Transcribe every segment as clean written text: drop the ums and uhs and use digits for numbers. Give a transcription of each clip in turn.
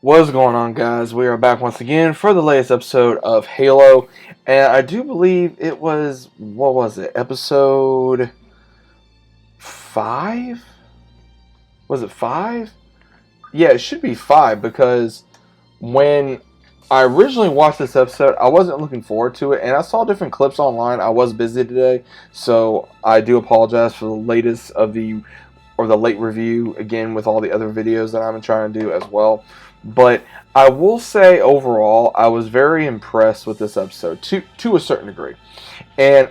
What's going on, guys? We are back once again for the latest episode of Halo, and I do believe it was, what was it, episode 5? Was it 5? Yeah, it should be 5, because when I originally watched this episode, I wasn't looking forward to it, and I saw different clips online. I was busy today, so I do apologize for the latest of the late review, again, with all the other videos that I'm trying to do as well. But I will say overall, I was very impressed with this episode to a certain degree. And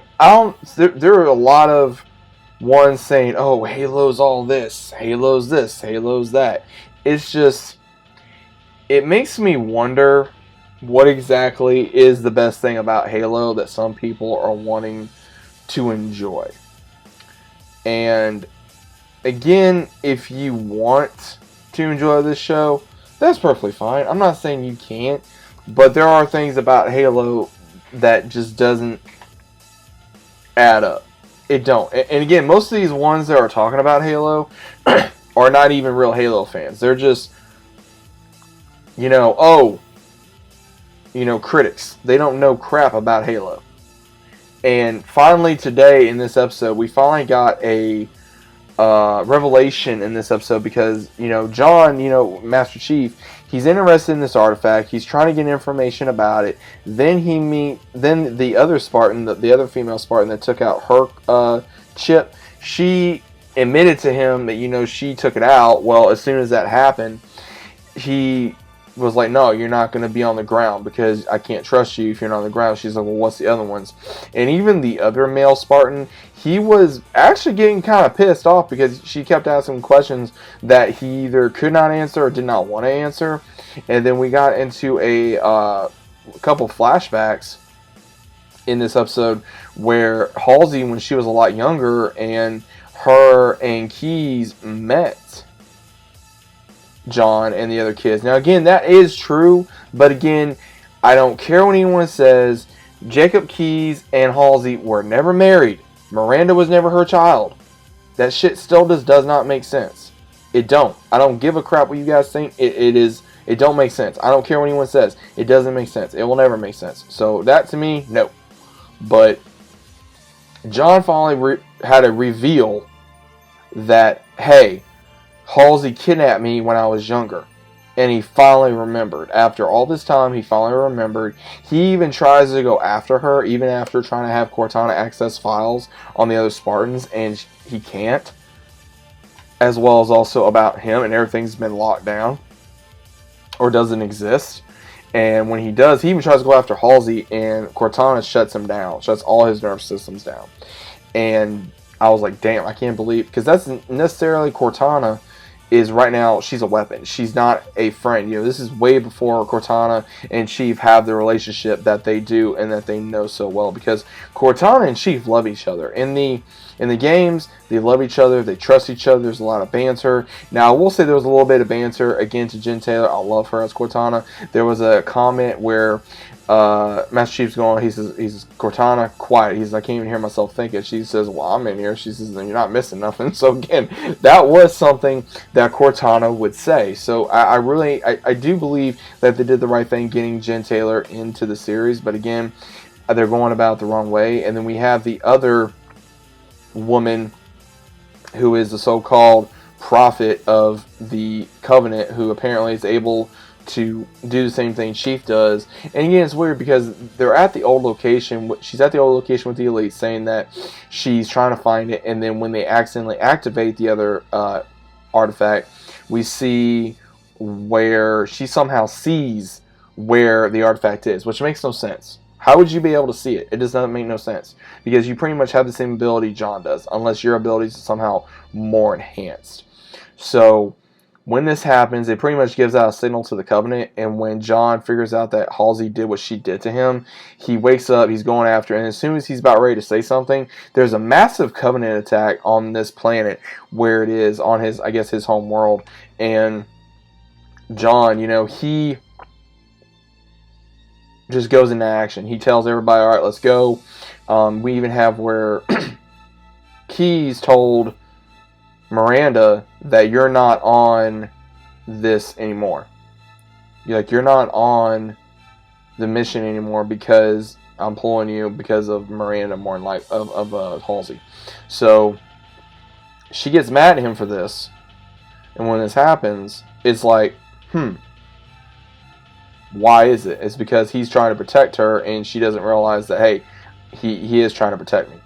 there are a lot of ones saying, "Oh, Halo's all this, Halo's that." It's just, it makes me wonder what exactly is the best thing about Halo that some people are wanting to enjoy. And again, if you want to enjoy this show, that's perfectly fine. I'm not saying you can't, but there are things about Halo that just doesn't add up. It don't. And again, most of these ones that are talking about Halo are not even real Halo fans. They're just, critics. They don't know crap about Halo. And finally today in this episode, we finally got a revelation in this episode because, John, Master Chief, he's interested in this artifact. He's trying to get information about it. Then then the other Spartan, the other female Spartan that took out her chip, she admitted to him that, she took it out. Well, as soon as that happened, he was like, "No, you're not going to be on the ground because I can't trust you if you're not on the ground." She's like, "Well, what's the other ones?" And even the other male Spartan, he was actually getting kind of pissed off because she kept asking questions that he either could not answer or did not want to answer. And then we got into a couple flashbacks in this episode where Halsey, when she was a lot younger, and her and Keyes met John and the other kids. Now, again, that is true, but again, I don't care what anyone says. Jacob Keyes and Halsey were never married. Miranda was never her child. That shit still does not make sense. It don't. I don't give a crap what you guys think. It don't make sense. I don't care what anyone says. It doesn't make sense. It will never make sense. So that, to me, no. But John finally had a reveal that, hey, Halsey kidnapped me when I was younger. And he finally remembered. After all this time, he finally remembered. He even tries to go after her, even after trying to have Cortana access files on the other Spartans, and he can't. As well as also about him, and everything's been locked down. Or doesn't exist. And when he does, he even tries to go after Halsey, and Cortana shuts him down. Shuts all his nerve systems down. And I was like, damn, I can't believe, because that's necessarily Cortana is right now, she's a weapon. She's not a friend. This is way before Cortana and Chief have the relationship that they do and that they know so well, because Cortana and Chief love each other. In the games, they love each other. They trust each other. There's a lot of banter. Now, I will say there was a little bit of banter, again, to Jen Taylor. I love her as Cortana. There was a comment where Master Chief's going, he says, "Cortana, quiet." He's, "I can't even hear myself thinking." She says, "Well, I'm in here." She says, "Then you're not missing nothing." So again, that was something that Cortana would say. So I do believe that they did the right thing getting Jen Taylor into the series. But again, they're going about it the wrong way. And then we have the other woman who is the so-called prophet of the Covenant, who apparently is able to do the same thing Chief does. And again, it's weird because they're at the old location. She's at the old location with the Elite, saying that she's trying to find it. And then when they accidentally activate the other artifact, we see where she somehow sees where the artifact is, which makes no sense. How would you be able to see it? It does not make no sense, because you pretty much have the same ability John does, unless your ability is somehow more enhanced. So when this happens, it pretty much gives out a signal to the Covenant, and when John figures out that Halsey did what she did to him, he wakes up, he's going after her, and as soon as he's about ready to say something, there's a massive Covenant attack on this planet, where it is on his, I guess, his home world, and John, he just goes into action. He tells everybody, "All right, let's go." We even have where Keyes told Miranda that you're not on this anymore. You're not on the mission anymore because I'm pulling you because of Miranda more than like of Halsey. So she gets mad at him for this, and when this happens, it's like, why is it? It's because he's trying to protect her, and she doesn't realize that, hey, he is trying to protect me.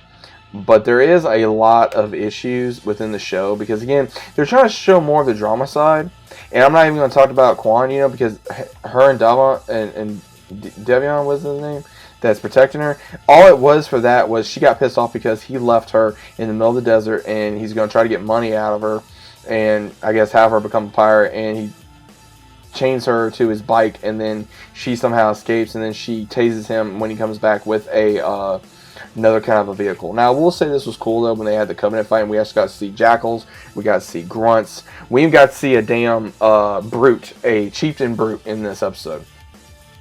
But there is a lot of issues within the show because, again, they're trying to show more of the drama side. And I'm not even going to talk about Quan, because her and Dama and Devion was his name that's protecting her. All it was for that was she got pissed off because he left her in the middle of the desert, and he's going to try to get money out of her and I guess have her become a pirate, and he chains her to his bike, and then she somehow escapes, and then she tases him when he comes back with a another kind of a vehicle. Now, we'll say this was cool, though, when they had the Covenant fight, and we actually got to see jackals, we got to see grunts, we even got to see a damn brute, a chieftain brute in this episode,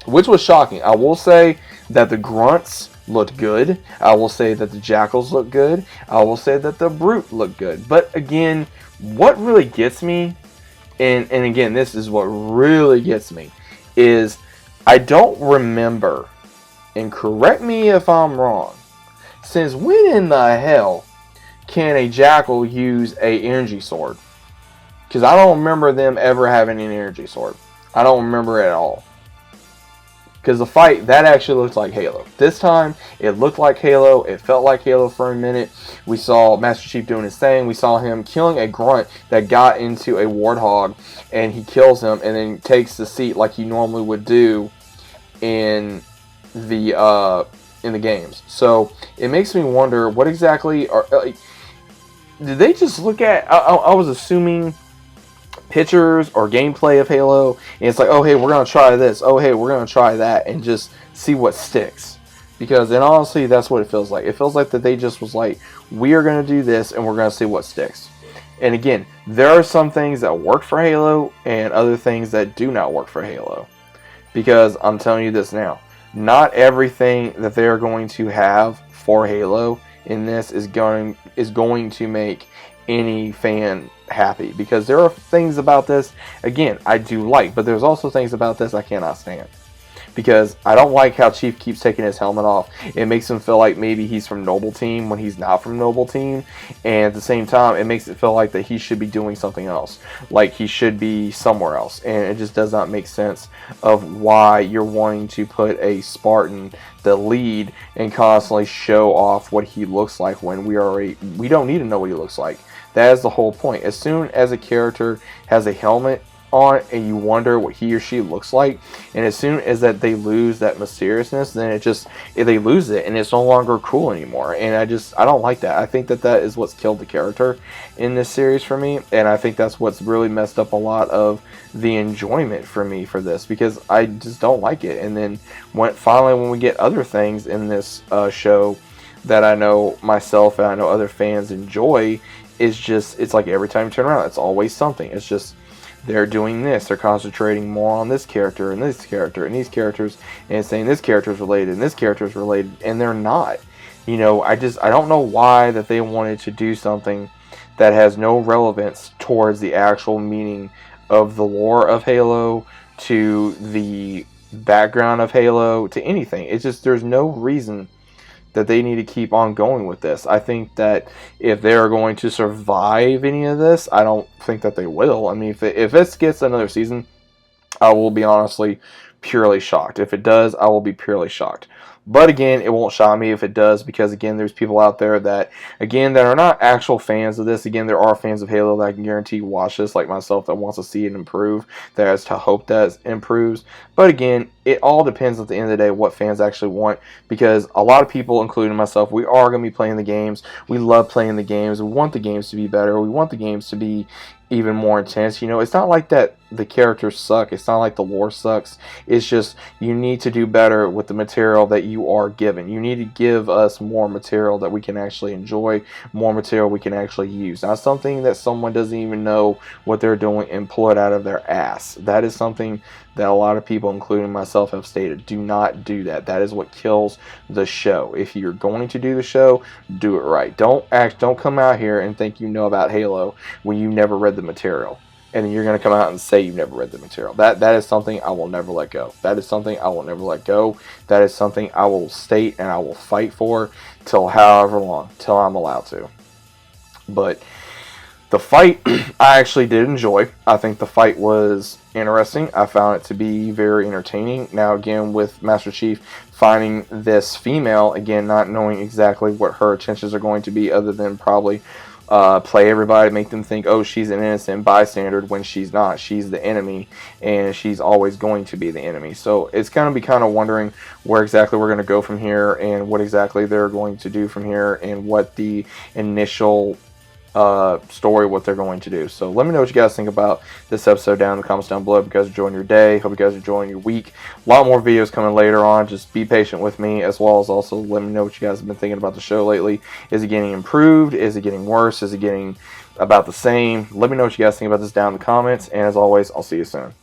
which was shocking. I will say that the grunts looked good. I will say that the jackals looked good. I will say that the brute looked good. But again, what really gets me, and again, this is what really gets me, is I don't remember, and correct me if I'm wrong, since when in the hell can a jackal use a energy sword? Because I don't remember them ever having an energy sword. I don't remember it at all. Because the fight, that actually looked like Halo. This time, it looked like Halo. It felt like Halo for a minute. We saw Master Chief doing his thing. We saw him killing a grunt that got into a warthog, and he kills him and then takes the seat like he normally would do in the games. So it makes me wonder what exactly are. Did they just look at? I was assuming pictures or gameplay of Halo, and it's like, oh hey, we're gonna try this, oh hey, we're gonna try that, and just see what sticks. Because, and honestly, that's what it feels like. It feels like that they just was like, we are gonna do this, and we're gonna see what sticks. And again, there are some things that work for Halo, and other things that do not work for Halo. Because I'm telling you this now, not everything that they are going to have for Halo in this is going to make any fan happy, because there are things about this, again, I do like, but there's also things about this I cannot stand. Because I don't like how Chief keeps taking his helmet off. It makes him feel like maybe he's from Noble Team when he's not from Noble Team. And at the same time, it makes it feel like that he should be doing something else. Like he should be somewhere else. And it just does not make sense of why you're wanting to put a Spartan, the lead, and constantly show off what he looks like when we don't need to know what he looks like. That is the whole point. As soon as a character has a helmet on and you wonder what he or she looks like, and as soon as that they lose that mysteriousness, then they lose it and it's no longer cool anymore. And I don't like that. I think that is what's killed the character in this series for me, and I think that's what's really messed up a lot of the enjoyment for me for this, because I just don't like it. And then when we get other things in this show that I know myself and I know other fans enjoy, it's like every time you turn around, it's always something. It's just they're doing this. They're concentrating more on this character and this character and these characters, and saying this character is related and this character is related, and they're not. I don't know why that they wanted to do something that has no relevance towards the actual meaning of the lore of Halo, to the background of Halo, to anything. It's just there's no reason that they need to keep on going with this. I think that if they're going to survive any of this, I don't think that they will. I mean, if this gets another season, I will be honestly purely shocked. If it does, I will be purely shocked. But again, it won't shock me if it does, because again, there's people out there that are not actual fans of this. Again, there are fans of Halo that I can guarantee watch this, like myself, that wants to see it improve, that has to hope that it improves. But again, it all depends at the end of the day what fans actually want, because a lot of people, including myself, we are going to be playing the games. We love playing the games. We want the games to be better. We want the games to be even more intense. It's not like that the characters suck. It's not like the lore sucks. It's just you need to do better with the material that you are given. You need to give us more material that we can actually enjoy, more material we can actually use. Not something that someone doesn't even know what they're doing and pull it out of their ass. That is something that a lot of people, including myself, have stated. Do not do that. That is what kills the show. If you're going to do the show, do it right. Don't come out here and think you know about Halo when you never read the material. and then you're going to come out and say you've never read the material. That is something I will never let go. That is something I will never let go. That is something I will state and I will fight for till however long, till I'm allowed to. But the fight, I actually did enjoy. I think the fight was interesting. I found it to be very entertaining. Now, again, with Master Chief finding this female, again, not knowing exactly what her intentions are going to be, other than probably play everybody, make them think, oh, she's an innocent bystander, when she's not. She's the enemy, and she's always going to be the enemy. So it's going to be kind of wondering where exactly we're going to go from here, and what exactly they're going to do from here, and what the initial story, what they're going to do. So let me know what you guys think about this episode down in the comments down below. Hope you guys are enjoying your day. Hope you guys are enjoying your week. A lot more videos coming later on. Just be patient with me, as well as also let me know what you guys have been thinking about the show lately. Is it getting improved? Is it getting worse? Is it getting about the same? Let me know what you guys think about this down in the comments. And as always, I'll see you soon.